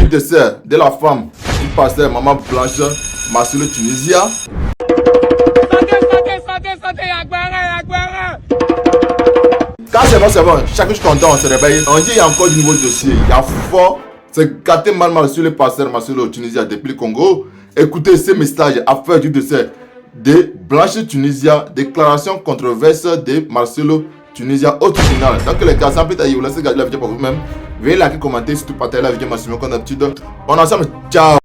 du décès de la femme du pasteur Maman Blanche Marcelo Tunisia. Quand c'est bon, chaque jour qu'on dort, on se réveille, on dit il y a encore du nouveau dossier, il y a fort, c'est gâté mal sur le pasteur Marcelo Tunisia depuis le Congo. Écoutez ces messages à faire du décès de Blanche Tunisia, déclaration controverse de Marcelo Tunisia au tribunal. Donc les cas, sans plus tarder, vous laissez regarder la vidéo pour vous-même. Veuillez liker, commenter, surtout partager la vidéo maximum comme d'habitude. On est ensemble, ciao.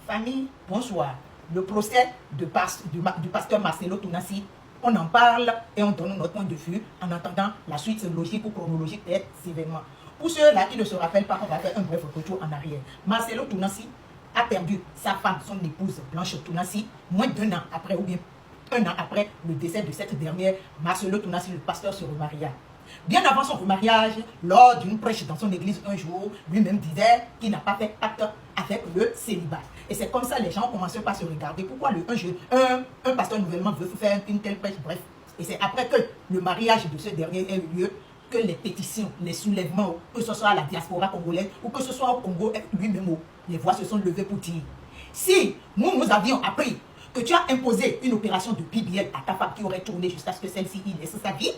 Famille, bonsoir. Le procès du pasteur Marcelo Tunisia, on en parle et on donne notre point de vue en attendant la suite logique ou chronologique des événements. Pour ceux-là qui ne se rappellent pas, on va faire un bref retour en arrière. Marcelo Tunisia a perdu sa femme, son épouse Blanche Tunisia, moins d'1 an après, ou bien 1 an après le décès de cette dernière. Marcelo Tunisia, le pasteur, se remaria. Bien avant son remariage, lors d'une prêche dans son église un jour, lui-même disait qu'il n'a pas fait acte avec le célibat. Et c'est comme ça les gens commencent par se regarder. Pourquoi un pasteur nouvellement veut faire une telle prêche? Bref. Et c'est après que le mariage de ce dernier a eu lieu que les pétitions, les soulèvements, que ce soit à la diaspora congolaise ou que ce soit au Congo lui-même, les voix se sont levées pour dire: si nous avions appris que tu as imposé une opération de BBL à ta femme qui aurait tourné jusqu'à ce que celle-ci y laisse sa vie,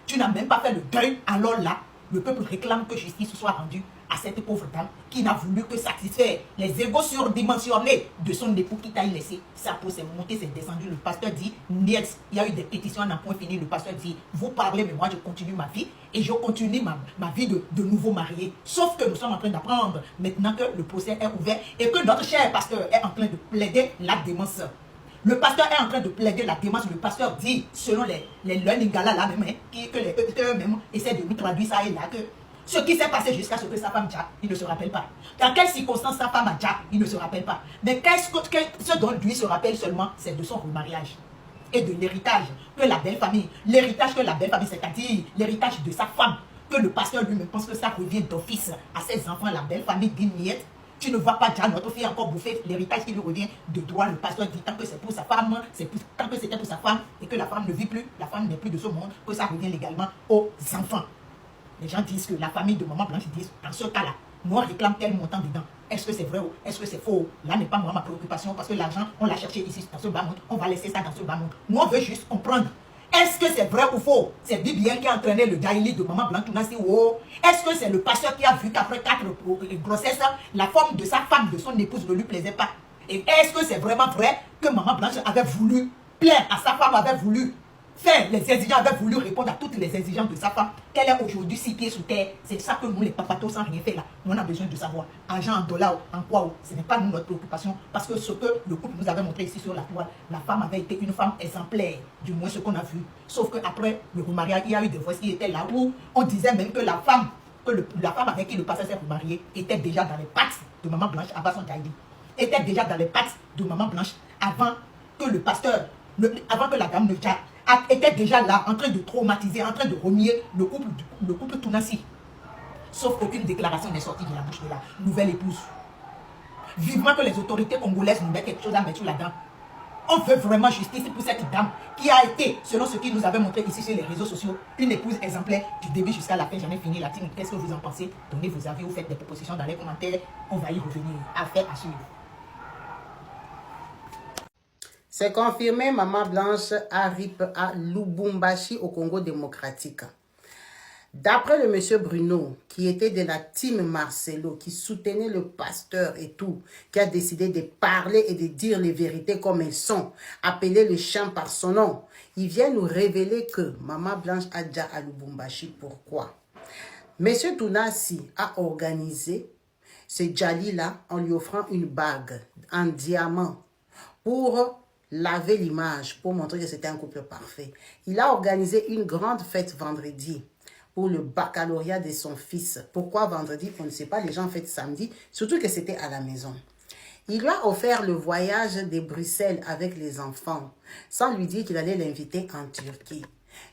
tu n'as même pas fait le deuil. Alors là, le peuple réclame que justice soit rendue à cette pauvre dame qui n'a voulu que satisfaire les égos surdimensionnés de son époux qui t'a laissé. Sa peau s'est montée, s'est descendue. Le pasteur dit: Niels, il y a eu des pétitions, on n'a point fini. Le pasteur dit: vous parlez, mais moi je continue ma vie et je continue ma vie de nouveau marié. Sauf que nous sommes en train d'apprendre maintenant que le procès est ouvert et que notre cher pasteur est en train de plaider la démence. Le pasteur est en train de plaider la démence. Le pasteur dit, selon les lingala là même, que eux-mêmes essaient de nous traduire ça et là, que ce qui s'est passé jusqu'à ce que sa femme Jack, il ne se rappelle pas. Dans quelles circonstances sa femme a Jack, il ne se rappelle pas. Mais ce dont lui se rappelle seulement, c'est de son remariage et de l'héritage que la belle famille, c'est-à-dire l'héritage de sa femme, que le pasteur lui-même pense que ça revient d'office à ses enfants. La belle famille dit: Miette, tu ne vas pas déjà notre fille encore bouffer l'héritage qui lui revient de droit. Le pasteur dit: tant que c'est pour sa femme, tant que c'était pour sa femme et que la femme ne vit plus, la femme n'est plus de ce monde, que ça revient légalement aux enfants. Les gens disent que la famille de Maman Blanche dit: dans ce cas-là, nous on réclame tel montant dedans. Est-ce que c'est vrai ou est-ce que c'est faux? Là n'est pas moi ma préoccupation, parce que l'argent, on l'a cherché ici dans ce bas monde, on va laisser ça dans ce bas monde. Nous on veut juste comprendre. Est-ce que c'est vrai ou faux? C'est Bibien qui a entraîné le Daïli de Maman Blanche Tunisia? Est-ce que c'est le pasteur qui a vu qu'après 4 grossesses, la forme de sa femme, de son épouse ne lui plaisait pas? Et est-ce que c'est vraiment vrai que Maman Blanche avait voulu plaire à sa femme, avait voulu faire les exigences, avait voulu répondre à toutes les exigences de sa femme, qu'elle est aujourd'hui 6 pieds sous terre? C'est ça que nous les papatos sans rien faire là, nous on a besoin de savoir. Argent en dollars, en quoi, ce n'est pas nous notre préoccupation, parce que ce que le couple nous avait montré ici sur la toile, la femme avait été une femme exemplaire, du moins ce qu'on a vu. Sauf qu'après le remariage, il y a eu des voix qui étaient là où on disait même que la femme, avec qui le pasteur s'est remarié était déjà dans les pattes de Maman Blanche avant son Daïdi, était déjà dans les pattes de Maman Blanche avant que le pasteur, avant que la dame ne était déjà là, en train de traumatiser, en train de remuer le couple Tunisia. Sauf qu'aucune déclaration n'est sortie de la bouche de la nouvelle épouse. Vivement que les autorités congolaises nous mettent quelque chose à mettre sur la dame. On veut vraiment justice pour cette dame qui a été, selon ce qu'ils nous avaient montré ici sur les réseaux sociaux, une épouse exemplaire du début jusqu'à la fin. J'en ai fini la team. Qu'est-ce que vous en pensez? Donnez vos avis ou faites des propositions dans les commentaires. On va y revenir. Affaire à suivre. C'est confirmé, Maman Blanche arrive à Lubumbashi au Congo démocratique. D'après le monsieur Bruno, qui était de la team Marcelo, qui soutenait le pasteur et tout, qui a décidé de parler et de dire les vérités comme elles sont, appeler le chien par son nom, il vient nous révéler que Maman Blanche a déjà à Lubumbashi. Pourquoi? Monsieur Tunisia a organisé ce Djali-là en lui offrant une bague en diamant pour laver l'image, pour montrer que c'était un couple parfait. Il a organisé une grande fête vendredi pour le baccalauréat de son fils. Pourquoi vendredi? On ne sait pas, les gens fêtent samedi, surtout que c'était à la maison. Il lui a offert le voyage de Bruxelles avec les enfants, sans lui dire qu'il allait l'inviter en Turquie.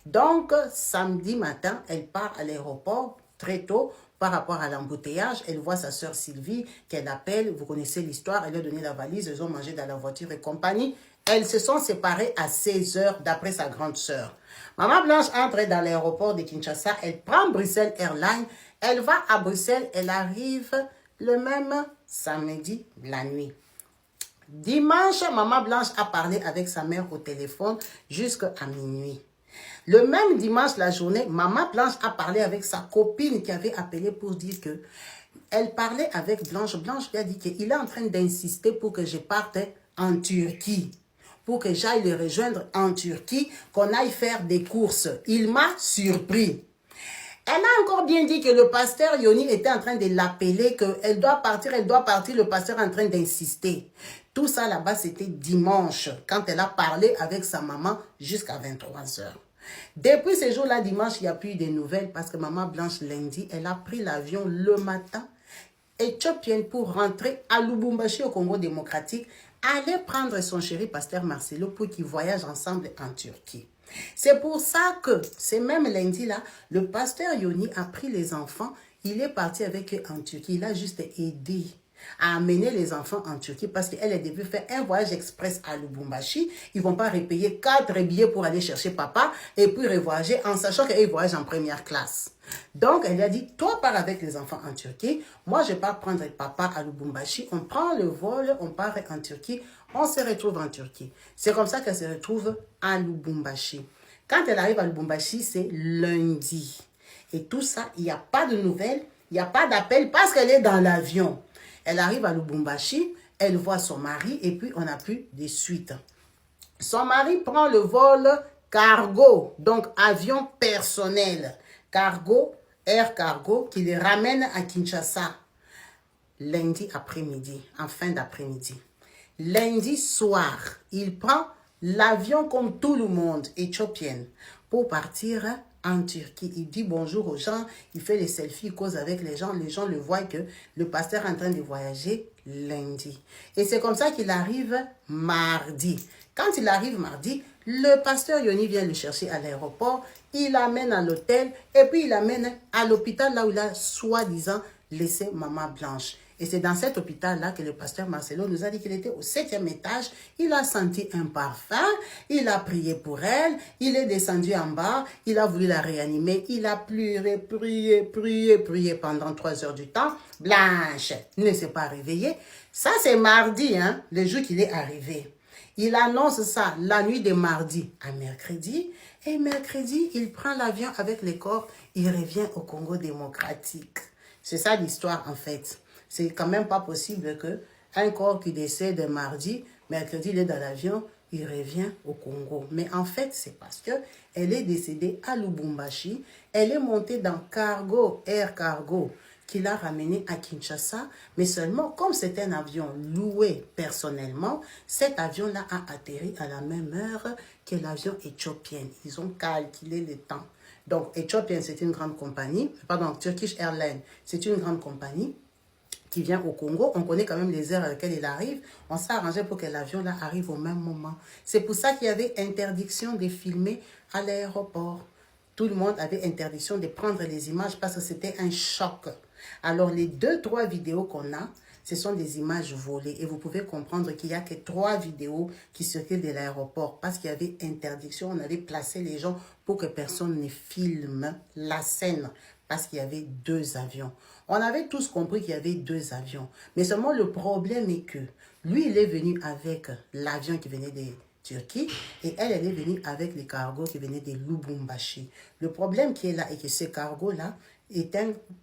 Donc, samedi matin, elle part à l'aéroport très tôt par rapport à l'embouteillage. Elle voit sa sœur Sylvie qu'elle appelle, vous connaissez l'histoire, elle lui a donné la valise, ils ont mangé dans la voiture et compagnie. Elles se sont séparées à 16 heures d'après sa grande sœur. Maman Blanche entre dans l'aéroport de Kinshasa, elle prend Bruxelles Airlines, elle va à Bruxelles, elle arrive le même samedi, la nuit. Dimanche, Maman Blanche a parlé avec sa mère au téléphone jusqu'à minuit. Le même dimanche, la journée, Maman Blanche a parlé avec sa copine qui avait appelé pour dire que elle parlait avec Blanche. Blanche lui a dit qu'il est en train d'insister pour que je parte en Turquie. Pour que j'aille le rejoindre en Turquie, qu'on aille faire des courses. Il m'a surpris. Elle a encore bien dit que le pasteur Yoni était en train de l'appeler, qu'elle doit partir, le pasteur est en train d'insister. Tout ça là-bas, c'était dimanche, quand elle a parlé avec sa maman jusqu'à 23h. Depuis ce jour-là, dimanche, il n'y a plus de nouvelles parce que Maman Blanche, lundi, elle a pris l'avion le matin éthiopienne pour rentrer à Lubumbashi au Congo démocratique, aller prendre son chéri pasteur Marcelo pour qu'ils voyagent ensemble en Turquie. C'est pour ça que, c'est même lundi-là, le pasteur Yoni a pris les enfants, il est parti avec eux en Turquie, il a juste aidé à amener les enfants en Turquie parce qu'elle a dû faire un voyage express à Lubumbashi. Ils ne vont pas repayer 4 billets pour aller chercher papa et puis revoyager en sachant qu'ils voyagent en première classe. Donc, elle a dit, toi pars avec les enfants en Turquie, moi je pars prendre papa à Lubumbashi, on prend le vol, on part en Turquie, on se retrouve en Turquie. C'est comme ça qu'elle se retrouve à Lubumbashi. Quand elle arrive à Lubumbashi, c'est lundi. Et tout ça, il n'y a pas de nouvelles, il n'y a pas d'appel parce qu'elle est dans l'avion. Elle arrive à Lubumbashi, elle voit son mari et puis on n'a plus de suite. Son mari prend le vol cargo, donc avion personnel. Cargo, air cargo, qui les ramène à Kinshasa lundi après-midi, en fin d'après-midi. Lundi soir, il prend l'avion comme tout le monde, éthiopienne, pour partir en Turquie. Il dit bonjour aux gens, il fait les selfies, il cause avec les gens le voient que le pasteur est en train de voyager lundi. Et c'est comme ça qu'il arrive mardi. Quand il arrive mardi, le pasteur Yoni vient le chercher à l'aéroport, il l'amène à l'hôtel et puis il l'amène à l'hôpital là où il a soi-disant laissé Maman Blanche. Et c'est dans cet hôpital-là que le pasteur Marcelo nous a dit qu'il était au 7e étage. Il a senti un parfum, il a prié pour elle, il est descendu en bas, il a voulu la réanimer, il a pleuré, prié pendant 3 heures du temps. Blanche ne s'est pas réveillée. Ça, c'est mardi, hein, le jour qu'il est arrivé. Il annonce ça la nuit de mardi à mercredi. Et mercredi, il prend l'avion avec les corps, il revient au Congo démocratique. C'est ça l'histoire en fait. C'est quand même pas possible que un corps qui décède mardi, mercredi il est dans l'avion, il revient au Congo. Mais en fait, c'est parce que elle est décédée à Lubumbashi, elle est montée dans cargo, air cargo, qui l'a ramenée à Kinshasa, mais seulement comme c'est un avion loué personnellement, cet avion-là a atterri à la même heure que l'avion éthiopien. Ils ont calculé le temps. Donc, Ethiopian, c'est une grande compagnie, pardon, Turkish Airlines, c'est une grande compagnie qui vient au Congo. On connaît quand même les heures à laquelle il arrive. On s'est arrangé pour que l'avion là arrive au même moment. C'est pour ça qu'il y avait interdiction de filmer à l'aéroport. Tout le monde avait interdiction de prendre les images parce que c'était un choc. Alors, les 2-3 vidéos qu'on a, ce sont des images volées. Et vous pouvez comprendre qu'il n'y a que 3 vidéos qui circulent de l'aéroport parce qu'il y avait interdiction. On avait placé les gens pour que personne ne filme la scène parce qu'il y avait 2 avions. On avait tous compris qu'il y avait 2 avions. Mais seulement le problème est que lui, il est venu avec l'avion qui venait de Turquie et elle est venue avec les cargos qui venaient de Lubumbashi. Le problème qui est là est que ces cargos-là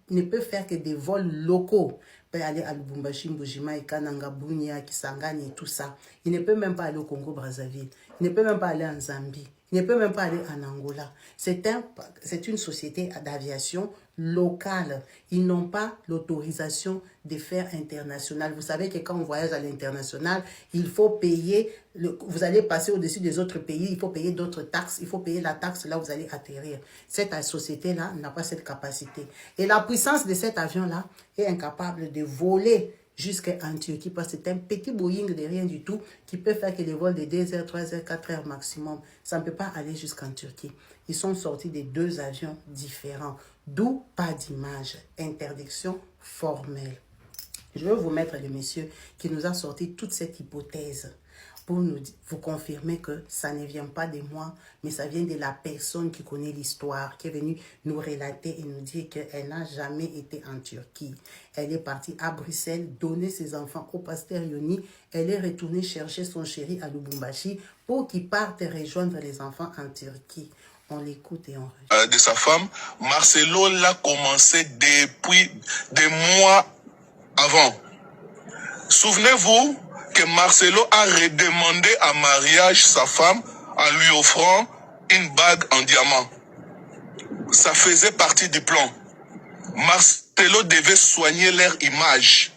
ne peuvent faire que des vols locaux. Il peut aller à Lubumbashi, Mbujima, Kananga, Bunia, Kisangani et tout ça. Il ne peut même pas aller au Congo-Brazzaville. Il ne peut même pas aller en Zambie. Il ne peut même pas aller en Angola. C'est une société d'aviation locale. Ils n'ont pas l'autorisation de faire international. Vous savez que quand on voyage à l'international, il faut payer, vous allez passer au-dessus des autres pays, il faut payer d'autres taxes, il faut payer la taxe là où vous allez atterrir. Cette société-là n'a pas cette capacité. Et la puissance de cet avion-là est incapable de voler jusqu'en Turquie parce que c'est un petit Boeing de rien du tout qui peut faire que les vols de 2 heures, 3 heures, 4 heures maximum. Ça ne peut pas aller jusqu'en Turquie. Ils sont sortis de 2 avions différents. D'où pas d'image. Interdiction formelle. Je vais vous mettre le monsieur qui nous a sorti toute cette hypothèse. pour vous confirmer que ça ne vient pas de moi, mais ça vient de la personne qui connaît l'histoire, qui est venue nous relater et nous dire qu'elle n'a jamais été en Turquie. Elle est partie à Bruxelles, donner ses enfants au pasteur Yoni. Elle est retournée chercher son chéri à Lubumbashi pour qu'il parte rejoindre les enfants en Turquie. On l'écoute et on regarde. De sa femme, Marcelo l'a commencé depuis des mois avant. Souvenez-vous que Marcelo a redemandé en mariage sa femme en lui offrant une bague en diamant. Ça faisait partie du plan. Marcelo devait soigner leur image,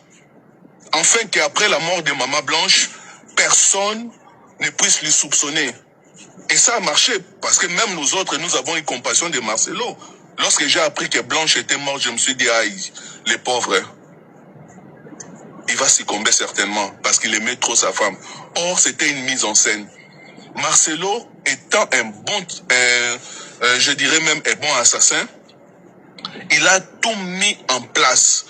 afin qu'après la mort de Maman Blanche, personne ne puisse lui soupçonner. Et ça a marché, parce que même nous autres, nous avons eu compassion de Marcelo. Lorsque j'ai appris que Blanche était morte, je me suis dit, aïe, les pauvres, il va succomber certainement, parce qu'il aimait trop sa femme. Or, c'était une mise en scène. Marcelo étant un bon, je dirais même un bon assassin, il a tout mis en place.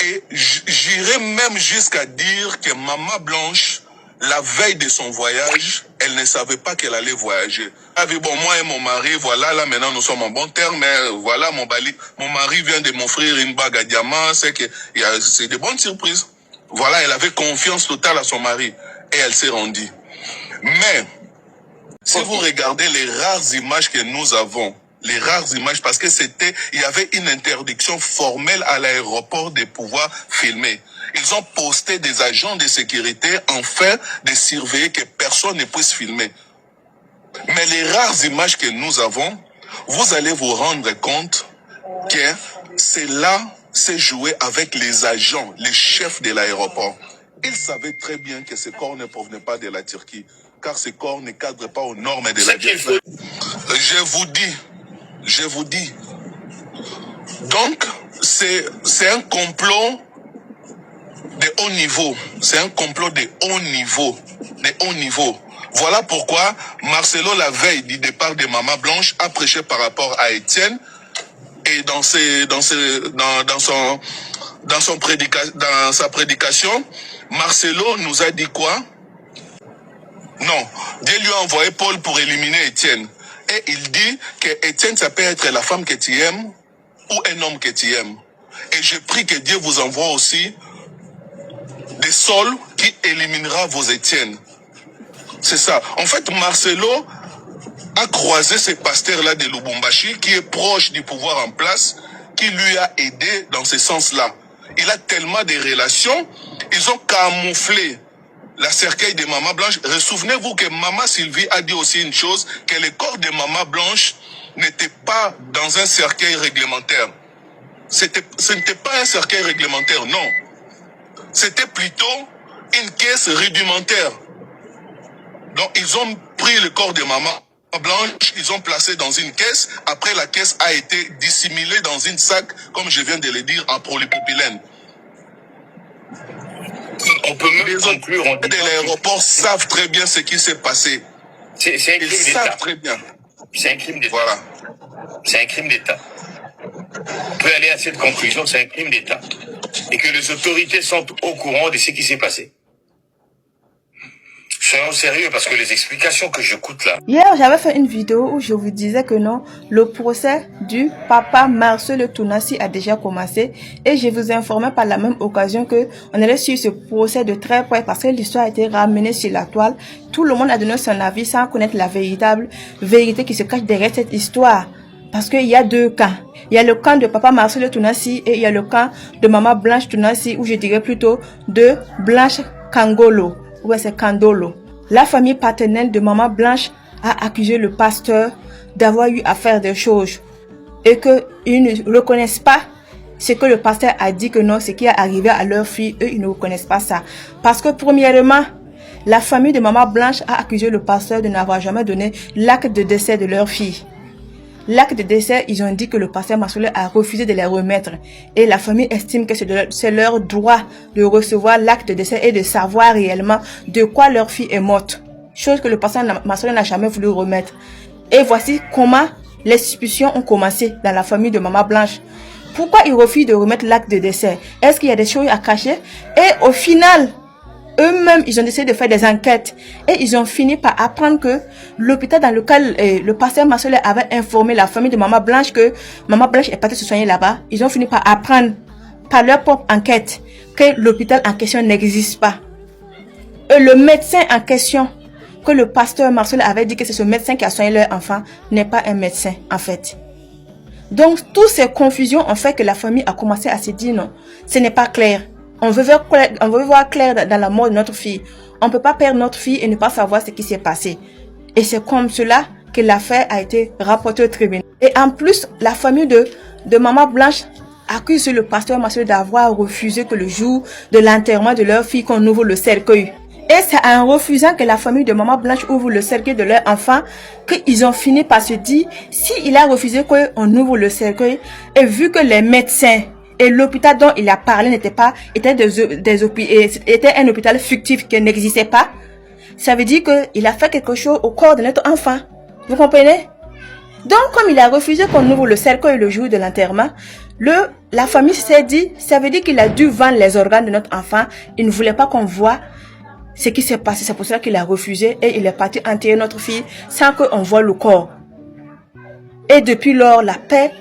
Et j'irais même jusqu'à dire que Maman Blanche, la veille de son voyage, elle ne savait pas qu'elle allait voyager. Elle avait dit, bon, moi et mon mari, voilà, là maintenant nous sommes en bon terme, mais voilà, mon mari vient de m'offrir une bague à diamant, c'est de bonnes surprises. Voilà, elle avait confiance totale à son mari et elle s'est rendue. Mais, si vous regardez les rares images que nous avons, les rares images, parce que il y avait une interdiction formelle à l'aéroport de pouvoir filmer. Ils ont posté des agents de sécurité afin de surveiller que personne ne puisse filmer. Mais les rares images que nous avons, vous allez vous rendre compte que c'est joué avec les agents, les chefs de l'aéroport. Ils savaient très bien que ces corps ne provenaient pas de la Turquie, car ces corps ne cadrent pas aux normes de la Turquie. Je vous dis. Donc, c'est un complot de haut niveau. C'est un complot de haut niveau. De haut niveau. Voilà pourquoi Marcelo, la veille du départ de Maman Blanche, a prêché par rapport à Étienne. Et dans sa prédication, Marcelo nous a dit quoi? Non, Dieu lui a envoyé Paul pour éliminer Étienne. Et il dit que Étienne, ça peut être la femme que tu aimes ou un homme que tu aimes. Et je prie que Dieu vous envoie aussi des Sauls qui éliminera vos Étienne. C'est ça. En fait, Marcelo a croisé ce pasteur-là de Lubumbashi qui est proche du pouvoir en place, qui lui a aidé dans ce sens-là. Il a tellement de relations, ils ont camouflé la cercueil de Maman Blanche. Souvenez-vous que Maman Sylvie a dit aussi une chose, que le corps de Maman Blanche n'était pas dans un cercueil réglementaire. Ce n'était pas un cercueil réglementaire, non. C'était plutôt une caisse rudimentaire. Donc, ils ont pris le corps de Maman Blanche, ils ont placé dans une caisse. Après, la caisse a été dissimulée dans une sac, comme je viens de le dire, en polypropylène. On peut même conclure en disant que l'aéroport savent très bien ce qui s'est passé. C'est un crime d'État. Ils savent très bien. C'est un crime d'État. Voilà. C'est un crime d'État. On peut aller à cette conclusion, c'est un crime d'État. Et que les autorités sont au courant de ce qui s'est passé. Soyons sérieux parce que les explications que j'écoute là. Hier, j'avais fait une vidéo où je vous disais que non, le procès du papa Marcelo Tounassi a déjà commencé et je vous informais par la même occasion que on allait suivre ce procès de très près parce que l'histoire a été ramenée sur la toile. Tout le monde a donné son avis sans connaître la véritable vérité qui se cache derrière cette histoire. Parce qu'il y a deux camps. Il y a le camp de papa Marcelo Tounassi et il y a le camp de maman Blanche Tounassi, ou je dirais plutôt de Blanche Kangolo. Ouais, c'est Kandolo. La famille paternelle de maman Blanche a accusé le pasteur d'avoir eu à faire des choses et qu'ils ne reconnaissent pas ce que le pasteur a dit que non, ce qui est arrivé à leur fille, eux, ils ne reconnaissent pas ça. Parce que premièrement, la famille de maman Blanche a accusé le pasteur de n'avoir jamais donné l'acte de décès de leur fille. L'acte de décès, ils ont dit que le pasteur Marcelo a refusé de les remettre. Et la famille estime que c'est leur droit de recevoir l'acte de décès et de savoir réellement de quoi leur fille est morte. Chose que le pasteur Marcelo n'a jamais voulu remettre. Et voici comment les discussions ont commencé dans la famille de maman Blanche. Pourquoi ils refusent de remettre l'acte de décès? Est-ce qu'il y a des choses à cacher? Et au final, eux-mêmes, ils ont décidé de faire des enquêtes et ils ont fini par apprendre que l'hôpital dans lequel le pasteur Marcelo avait informé la famille de Maman Blanche que Maman Blanche est partie se soigner là-bas, ils ont fini par apprendre par leur propre enquête que l'hôpital en question n'existe pas. Et le médecin en question, que le pasteur Marcelo avait dit que c'est ce médecin qui a soigné leur enfant, n'est pas un médecin en fait. Donc, toutes ces confusions ont fait que la famille a commencé à se dire non, ce n'est pas clair. On veut voir clair dans la mort de notre fille. On ne peut pas perdre notre fille et ne pas savoir ce qui s'est passé. Et c'est comme cela que l'affaire a été rapportée au tribunal. Et en plus, la famille de Maman Blanche accuse le pasteur Marcelo d'avoir refusé que le jour de l'enterrement de leur fille, qu'on ouvre le cercueil. Et c'est en refusant que la famille de Maman Blanche ouvre le cercueil de leur enfant qu'ils ont fini par se dire, s'il a refusé qu'on ouvre le cercueil, et vu que les médecins et l'hôpital dont il a parlé était un hôpital fictif qui n'existait pas, ça veut dire qu'il a fait quelque chose au corps de notre enfant. Vous comprenez? Donc, comme il a refusé qu'on ouvre le cercueil le jour de l'enterrement, la famille s'est dit, ça veut dire qu'il a dû vendre les organes de notre enfant. Il ne voulait pas qu'on voit ce qui s'est passé. C'est pour cela qu'il a refusé et il est parti enterrer notre fille sans qu'on voit le corps. Et depuis lors, la paix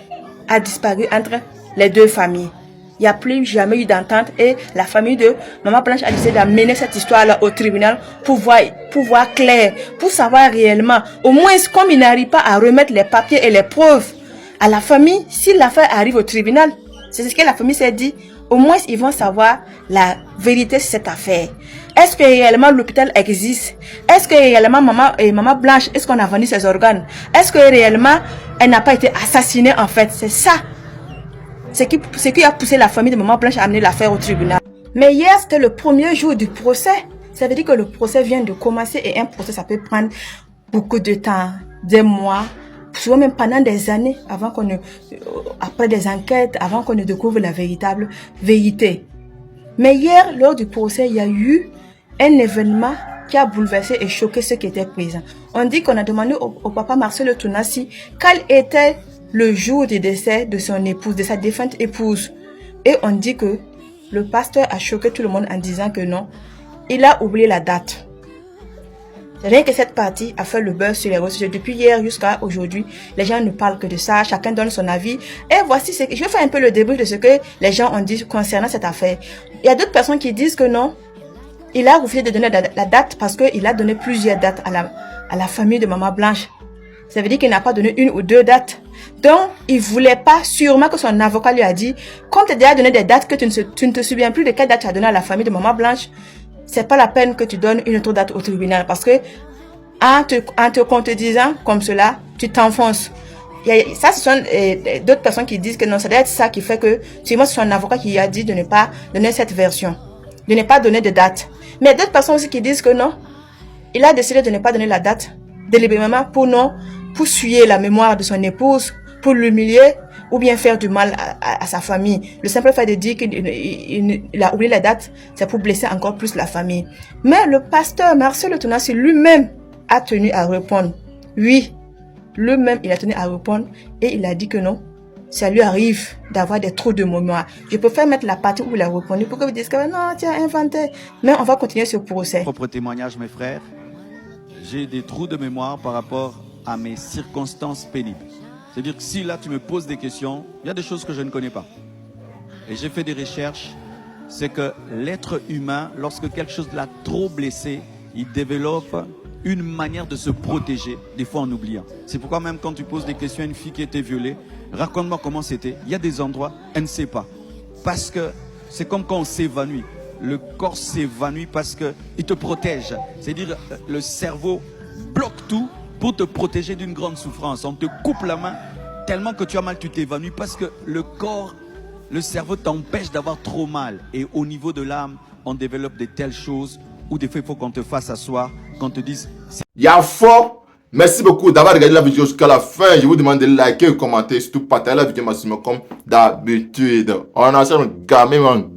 a disparu entre les deux familles. Il n'y a plus jamais eu d'entente et la famille de Maman Blanche a décidé d'amener cette histoire-là au tribunal pour voir clair, pour savoir réellement. Au moins, comme il n'arrive pas à remettre les papiers et les preuves à la famille, si l'affaire arrive au tribunal, c'est ce que la famille s'est dit, au moins ils vont savoir la vérité sur cette affaire. Est-ce que réellement l'hôpital existe? Est-ce que réellement Maman Blanche, est-ce qu'on a vendu ses organes? Est-ce que réellement elle n'a pas été assassinée en fait? C'est ça. Ce qui a poussé la famille de Maman Blanche à amener l'affaire au tribunal. Mais hier, c'était le premier jour du procès. Ça veut dire que le procès vient de commencer et un procès, ça peut prendre beaucoup de temps, des mois, souvent même pendant des années, après des enquêtes, avant qu'on ne découvre la véritable vérité. Mais hier, lors du procès, il y a eu un événement qui a bouleversé et choqué ceux qui étaient présents. On dit qu'on a demandé au papa Marcelo Tounassi quel était le jour du décès de son épouse, de sa défunte épouse. Et on dit que le pasteur a choqué tout le monde en disant que non, il a oublié la date. C'est vrai que cette partie a fait le buzz sur les réseaux sociaux. Depuis hier jusqu'à aujourd'hui, les gens ne parlent que de ça, chacun donne son avis. Et voici je vais faire un peu le débrief de ce que les gens ont dit concernant cette affaire. Il y a d'autres personnes qui disent que non, il a refusé de donner la date parce qu'il a donné plusieurs dates à la famille de Maman Blanche. Ça veut dire qu'il n'a pas donné une ou deux dates. Donc, il voulait pas, sûrement que son avocat lui a dit, comme tu as déjà donné des dates que tu ne te souviens plus de quelle date tu as donné à la famille de Maman Blanche, c'est pas la peine que tu donnes une autre date au tribunal parce que en te contredisant comme cela, tu t'enfonces. Ça, ce sont d'autres personnes qui disent que non, ça doit être ça qui fait que, sûrement c'est son avocat qui a dit de ne pas donner cette version, de ne pas donner de date. Mais d'autres personnes aussi qui disent que non, il a décidé de ne pas donner la date délibérément pour souiller la mémoire de son épouse, pour l'humilier ou bien faire du mal à sa famille. Le simple fait de dire qu'il a oublié la date, c'est pour blesser encore plus la famille. Mais le pasteur Marcelo Tounassi lui-même a tenu à répondre. Oui, lui-même il a tenu à répondre et il a dit que non, ça lui arrive d'avoir des trous de mémoire. Je préfère mettre la partie où il a répondu pour que vous disiez que non, tu as inventé. Mais on va continuer ce procès. Propre témoignage, mes frères. J'ai des trous de mémoire par rapport à mes circonstances pénibles. C'est-à-dire que si là tu me poses des questions, il y a des choses que je ne connais pas. Et j'ai fait des recherches, c'est que l'être humain, lorsque quelque chose l'a trop blessé, il développe une manière de se protéger, des fois en oubliant. C'est pourquoi même quand tu poses des questions à une fille qui a été violée, raconte-moi comment c'était. Il y a des endroits, elle ne sait pas. Parce que c'est comme quand on s'évanouit. Le corps s'évanouit parce qu'il te protège. C'est-à-dire le cerveau bloque tout pour te protéger d'une grande souffrance. On te coupe la main tellement que tu as mal, tu t'évanouis parce que le corps, le cerveau t'empêche d'avoir trop mal. Et au niveau de l'âme, on développe de telles choses où des fois il faut qu'on te fasse asseoir, qu'on te dise... Yafo, merci beaucoup d'avoir regardé la vidéo jusqu'à la fin. Je vous demande de liker, de commenter, surtout partager la vidéo maximum comme d'habitude. On a un gamin,